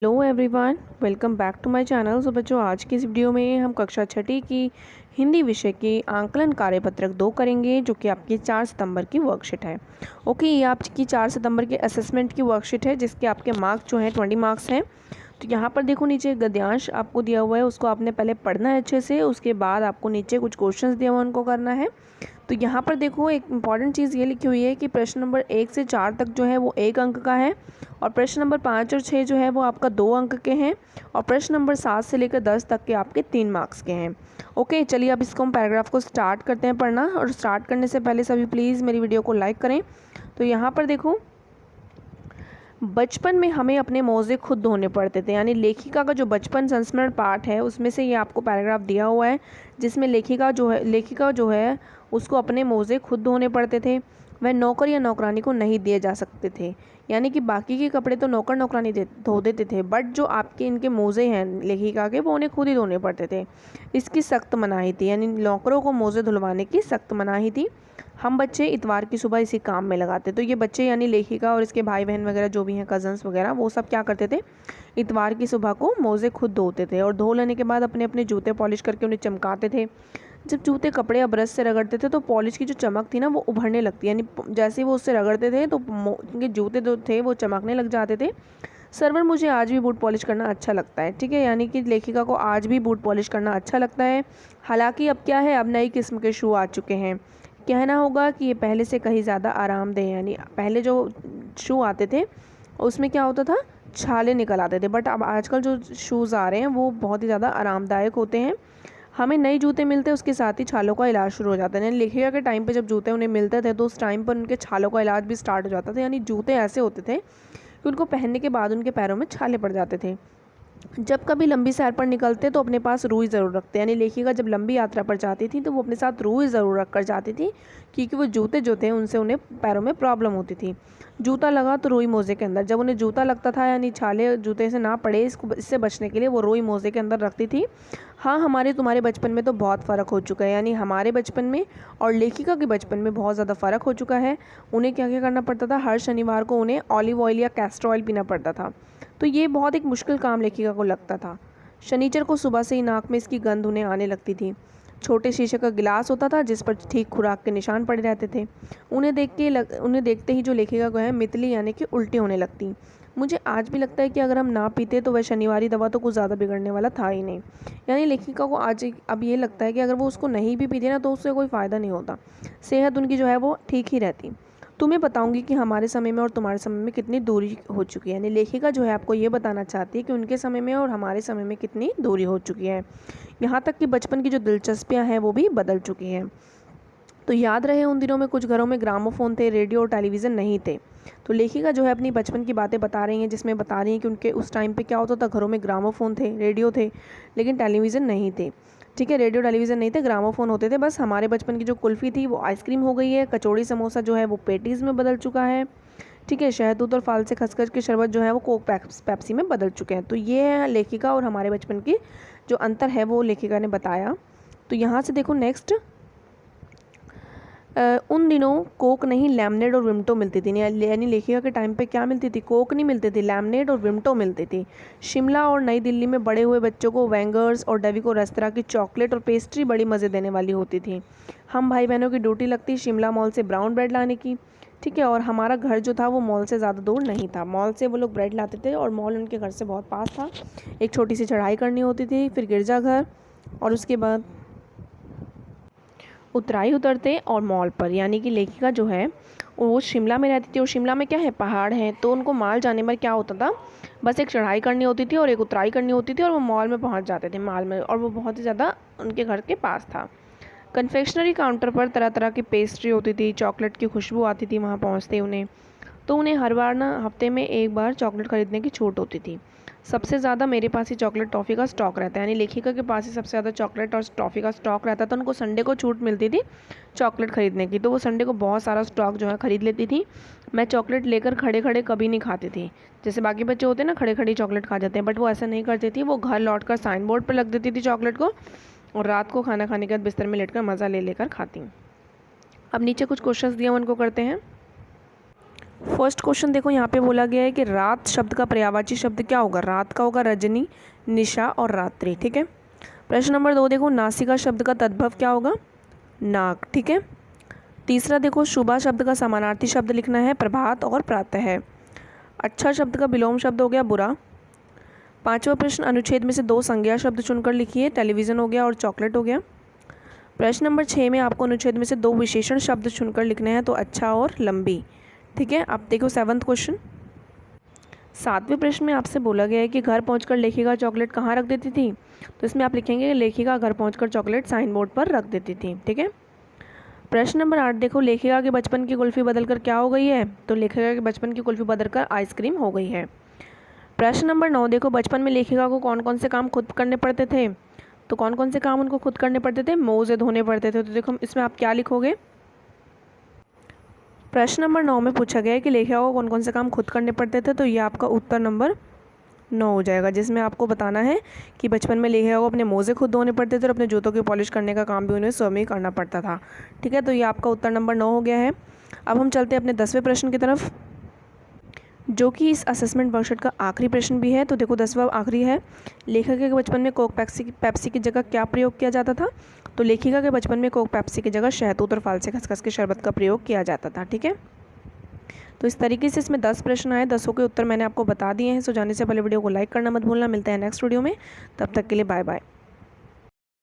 Hello everyone, welcome back to my channel. तो बच्चों, आज की इस वीडियो में हम कक्षा छठी की हिंदी विषय की आंकलन कार्यपत्रक 2 करेंगे, जो कि आपकी 4 सितंबर की वर्कशीट है। ओके, ये आपकी 4 सितंबर के असेसमेंट की वर्कशीट है, जिसके आपके मार्क्स जो हैं 20 मार्क्स हैं। तो यहाँ पर देखो, नीचे गद्यांश आपको दिया हुआ है, उसको आपने पहले पढ़ना है अच्छे से। उसके बाद आपको नीचे कुछ क्वेश्चंस दिया हुआ है, उनको करना है। तो यहाँ पर देखो, एक इम्पॉर्टेंट चीज़ ये लिखी हुई है कि प्रश्न नंबर 1 से 4 तक जो है वो 1 अंक का है, और प्रश्न नंबर 5 और 6 जो है वो आपका 2 अंक के हैं, और प्रश्न नंबर 7 से लेकर 10 तक के आपके 3 मार्क्स के हैं। ओके, चलिए अब इसको हम पैराग्राफ को स्टार्ट करते हैं पढ़ना। और स्टार्ट करने से पहले सभी प्लीज़ मेरी वीडियो को लाइक करें। तो यहाँ पर देखो, बचपन में हमें अपने मोज़े खुद धोने पड़ते थे, यानी लेखिका का जो बचपन संस्मरण पाठ है उसमें से ये आपको पैराग्राफ दिया हुआ है, जिसमें लेखिका जो है उसको अपने मोज़े खुद धोने पड़ते थे। वह नौकर या नौकरानी को नहीं दिए जा सकते थे, यानी कि बाकी के कपड़े तो नौकर नौकरानी धो देते थे, बट जो आपके इनके मोज़े हैं लेखिका के, वो उन्हें खुद ही धोने पड़ते थे। इसकी सख्त मनाही थी, यानी नौकरों को मोज़े धुलवाने की सख्त मनाही थी। हम बच्चे इतवार की सुबह इसी काम में लगाते। तो ये बच्चे यानी लेखिका और इसके भाई बहन वगैरह जो भी हैं, कज़न्स वगैरह, वो सब क्या करते थे, इतवार की सुबह को मोज़े खुद धोते थे, और धो लेने के बाद अपने अपने जूते पॉलिश करके उन्हें चमकाते थे। जब जूते कपड़े या ब्रश से रगड़ते थे तो पॉलिश की जो चमक थी ना वो उभरने लगती, यानी जैसे ही वो उससे रगड़ते थे तो उनके जूते जो थे वो चमकने लग जाते थे। सर्वर, मुझे आज भी बूट पॉलिश करना अच्छा लगता है। ठीक है, यानी कि लेखिका को आज भी बूट पॉलिश करना अच्छा लगता है। हालांकि अब क्या है, अब नई किस्म के शू आ चुके हैं। कहना होगा कि ये पहले से कहीं ज़्यादा आरामदेह है। यानी पहले जो शू आते थे उसमें क्या होता था, छाले निकल आते थे, बट अब आजकल जो शूज़ आ रहे हैं वो बहुत ही ज़्यादा आरामदायक होते हैं। हमें नए जूते मिलते हैं, उसके साथ ही छालों का इलाज शुरू हो जाता है। यानी लेखिका के टाइम पे जब जूते उन्हें मिलते थे तो उस टाइम पर उनके छालों का इलाज भी स्टार्ट हो जाता था। यानी जूते ऐसे होते थे कि उनको पहनने के बाद उनके पैरों में छाले पड़ जाते थे। जब कभी लंबी सैर पर निकलते तो अपने पास रुई ज़रूर रखते। यानी लेखिका जब लंबी यात्रा पर जाती थी तो वो अपने साथ रुई ज़रूर रख कर जाती थी, क्योंकि वो जूते जो थे उनसे उन्हें पैरों में प्रॉब्लम होती थी। जूता लगा तो रुई मोज़े के अंदर, जब उन्हें जूता लगता था यानी छाले जूते से ना पड़े, इससे बचने के लिए वो रुई मोज़े के अंदर रखती थी। हाँ, हमारे तुम्हारे बचपन में तो बहुत फ़र्क हो चुका है, यानी हमारे बचपन में और लेखिका के बचपन में बहुत ज़्यादा फ़र्क हो चुका है। उन्हें क्या क्या करना पड़ता था, हर शनिवार को उन्हें ऑलिव ऑयल या कैस्टर ऑयल पीना पड़ता था। तो ये बहुत एक मुश्किल काम लेखिका को लगता था। शनिचर को सुबह से ही नाक में इसकी गंध उन्हें आने लगती थी। छोटे शीशे का गिलास होता था जिस पर ठीक खुराक के निशान पड़े रहते थे। उन्हें देखते ही जो लेखिका को है मितली यानी कि उल्टी होने लगती। मुझे आज भी लगता है कि अगर हम ना पीते तो वह शनिवारी दवा तो कुछ ज़्यादा बिगड़ने वाला था ही नहीं। यानी लेखिका को आज अब ये लगता है कि अगर वो उसको नहीं भी पीते ना तो उससे कोई फ़ायदा नहीं होता, सेहत उनकी जो है वो ठीक ही रहती। तुम्हें बताऊंगी कि हमारे समय में और तुम्हारे समय में कितनी दूरी हो चुकी है। यानी लेखिका जो है आपको ये बताना चाहती है कि उनके समय में और हमारे समय में कितनी दूरी हो चुकी है। यहाँ तक कि बचपन की जो दिलचस्पियाँ हैं वो भी बदल चुकी हैं। तो याद रहे, उन दिनों में कुछ घरों में ग्रामोफोन थे, रेडियो और टेलीविज़न नहीं थे। तो लेखिका जो है अपनी बचपन की बातें बता रही हैं, जिसमें बता रही हैं कि उनके उस टाइम पे क्या होता था, घरों में ग्रामोफोन थे, रेडियो थे, लेकिन टेलीविज़न नहीं थे। ठीक है, रेडियो टेलीविज़न नहीं थे, ग्रामोफोन होते थे। बस हमारे बचपन की जो कुल्फ़ी थी वो आइसक्रीम हो गई है, कचौड़ी समोसा जो है वो पेटीज़ में बदल चुका है। ठीक है, शहतूत और फाल से खसखस के शरबत जो है वो कोक पेप्सी में बदल चुके हैं। तो ये है लेखिका और हमारे बचपन की जो अंतर है वो लेखिका ने बताया। तो यहाँ से देखो नेक्स्ट, उन दिनों कोक नहीं, लैमनेड और विम्टो मिलती थी। यानी लेखिका के टाइम पे क्या मिलती थी, कोक नहीं मिलती थी, लैमनेड और विम्टो मिलती थी। शिमला और नई दिल्ली में बड़े हुए बच्चों को वेंगर्स और डेविको रेस्तरां की चॉकलेट और पेस्ट्री बड़ी मज़े देने वाली होती थी। हम भाई बहनों की ड्यूटी लगती शिमला मॉल से ब्राउन ब्रेड लाने की। ठीक है, और हमारा घर जो था वो मॉल से ज़्यादा दूर नहीं था। मॉल से वो लोग ब्रेड लाते थे और मॉल उनके घर से बहुत पास था। एक छोटी सी चढ़ाई करनी होती थी, फिर गिरजाघर, और उसके बाद उतराई उतरते और मॉल पर। यानी कि लेखिका जो है वो शिमला में रहती थी, और शिमला में क्या है, पहाड़ है, तो उनको मॉल जाने पर क्या होता था, बस एक चढ़ाई करनी होती थी और एक उतराई करनी होती थी, और वो मॉल में पहुंच जाते थे, मॉल में, और वो बहुत ही ज़्यादा उनके घर के पास था। कन्फेक्शनरी काउंटर पर तरह तरह की पेस्ट्री होती थी, चॉकलेट की खुशबू आती थी वहाँ पहुँचते उन्हें। तो उन्हें हर बार ना हफ्ते में एक बार चॉकलेट खरीदने की छूट होती थी। सबसे ज़्यादा मेरे पास ही चॉकलेट टॉफ़ी का स्टॉक रहता है, यानी लेखिका के पास ही सबसे ज़्यादा चॉकलेट और टॉफ़ी का स्टॉक रहता था। उनको संडे को छूट मिलती थी चॉकलेट खरीदने की, तो वो संडे को बहुत सारा स्टॉक जो है खरीद लेती थी। मैं चॉकलेट लेकर खड़े खड़े कभी नहीं खाती थी, जैसे बाकी बच्चे होते हैं ना खड़े खड़े चॉकलेट खा जाते हैं, बट वो ऐसा नहीं करती थी। वो घर लौट कर साइन बोर्ड पर लग देती थी चॉकलेट को, और रात को खाना खाने के बाद बिस्तर में लेटकर मज़ा ले लेकर खाती। अब नीचे कुछ क्वेश्चंस दिए उनको करते हैं। फर्स्ट क्वेश्चन देखो, यहाँ पे बोला गया है कि रात शब्द का पर्यायवाची शब्द क्या होगा। रात का होगा रजनी, निशा और रात्रि। ठीक है। प्रश्न नंबर 2 देखो, नासिका शब्द का तद्भव क्या होगा। नाक। ठीक है। तीसरा देखो, शुभा शब्द का समानार्थी शब्द लिखना है प्रभात और प्रातः। अच्छा शब्द का विलोम शब्द हो गया बुरा। पांचवा प्रश्न, अनुच्छेद में से 2 संज्ञा शब्द चुनकर लिखिए। टेलीविज़न हो गया और चॉकलेट हो गया। प्रश्न नंबर 6 में आपको अनुच्छेद में से 2 विशेषण शब्द चुनकर लिखने हैं, तो अच्छा और लंबी। ठीक है। अब देखो 7वां क्वेश्चन। 7वें प्रश्न में आपसे बोला गया है कि घर पहुंचकर लेखिका चॉकलेट कहाँ रख देती थी। तो इसमें आप लिखेंगे लेखिका घर पहुंचकर चॉकलेट साइन बोर्ड पर रख देती थी। ठीक है। प्रश्न नंबर 8 देखो, लेखिका के बचपन की कुल्फ़ी बदलकर क्या हो गई है। तो लेखिका के बचपन की कुल्फ़ी बदलकर आइसक्रीम हो गई है। प्रश्न नंबर 9 देखो, बचपन में लेखिका को कौन कौन से काम खुद करने पड़ते थे। तो कौन कौन से काम उनको खुद करने पड़ते थे। मोज़े धोने पड़ते थे। तो देखो इसमें आप क्या लिखोगे। प्रश्न नंबर 9 में पूछा गया है कि लेखिका को कौन कौन से काम खुद करने पड़ते थे। तो ये आपका उत्तर नंबर 9 हो जाएगा, जिसमें आपको बताना है कि बचपन में लेखिका को अपने मोज़े खुद धोने पड़ते थे और अपने जूतों की पॉलिश करने का काम भी उन्हें स्वयं ही करना पड़ता था। ठीक है। तो ये आपका उत्तर नंबर 9 हो गया है। अब हम चलते हैं अपने 10वें प्रश्न की तरफ, जो कि इस असेसमेंट वर्कशीट का आखिरी प्रश्न भी है। तो देखो 10वां आखिरी है, लेखिका के बचपन में कोक पेप्सी की जगह क्या प्रयोग किया जाता था। तो लेखिका के बचपन में कोक पेप्सी की जगह शहतूत और फालसे खसखस के शरबत का प्रयोग किया जाता था। ठीक है। तो इस तरीके से इसमें 10 प्रश्न आए, 10 के उत्तर मैंने आपको बता दिए हैं। सो जाने से पहले वीडियो को लाइक करना मत भूलना। मिलते हैं नेक्स्ट वीडियो में, तब तक के लिए बाय बाय।